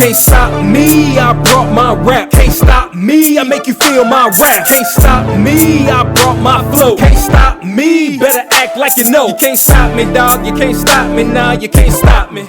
can't stop me, I brought my rap. Can't stop me, I make you feel my rap. Can't stop me, I brought my flow. Can't stop me, better act like you know. You can't stop me, dog, you can't stop me, nah, you can't stop me.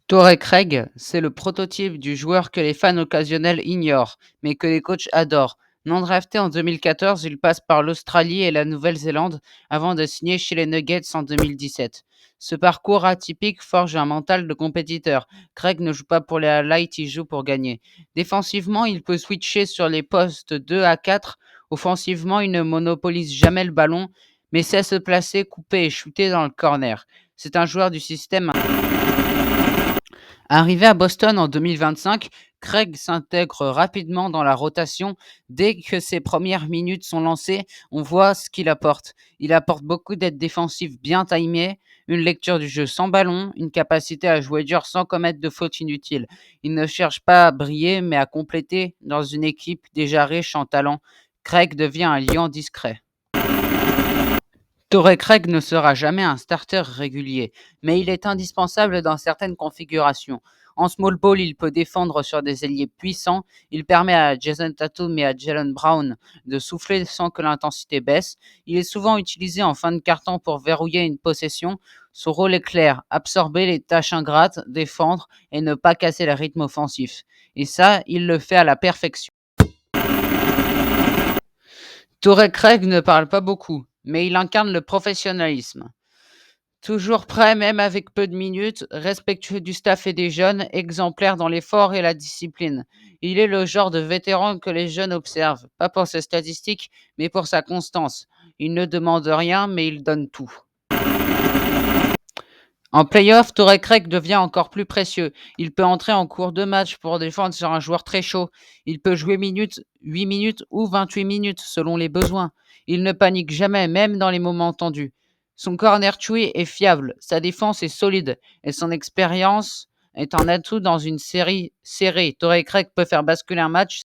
Torrey Craig, c'est le prototype du joueur que les fans occasionnels ignorent, mais que les coachs adorent. Non drafté en 2014, il passe par l'Australie et la Nouvelle-Zélande avant de signer chez les Nuggets en 2017. Ce parcours atypique forge un mental de compétiteur. Craig ne joue pas pour les highlights, il joue pour gagner. Défensivement, il peut switcher sur les postes 2 à 4. Offensivement, il ne monopolise jamais le ballon, mais sait se placer, couper et shooter dans le corner. C'est un joueur du système. Arrivé à Boston en 2025, Craig s'intègre rapidement dans la rotation. Dès que ses premières minutes sont lancées, on voit ce qu'il apporte. Il apporte beaucoup d'aide défensive bien timée, une lecture du jeu sans ballon, une capacité à jouer dur sans commettre de fautes inutiles. Il ne cherche pas à briller, mais à compléter dans une équipe déjà riche en talent. Craig devient un lion discret. Torrey Craig ne sera jamais un starter régulier, mais il est indispensable dans certaines configurations. En small ball, il peut défendre sur des ailiers puissants. Il permet à Jason Tatum et à Jaylen Brown de souffler sans que l'intensité baisse. Il est souvent utilisé en fin de carton pour verrouiller une possession. Son rôle est clair, absorber les tâches ingrates, défendre et ne pas casser le rythme offensif. Et ça, il le fait à la perfection. Torrey Craig ne parle pas beaucoup, mais il incarne le professionnalisme. Toujours prêt, même avec peu de minutes, respectueux du staff et des jeunes, exemplaire dans l'effort et la discipline. Il est le genre de vétéran que les jeunes observent, pas pour ses statistiques, mais pour sa constance. Il ne demande rien, mais il donne tout. En play-off, Torrey Craig devient encore plus précieux. Il peut entrer en cours de match pour défendre sur un joueur très chaud. Il peut jouer 8 minutes ou 28 minutes selon les besoins. Il ne panique jamais, même dans les moments tendus. Son corner tree est fiable, sa défense est solide et son expérience est un atout dans une série serrée. Torrey Craig peut faire basculer un match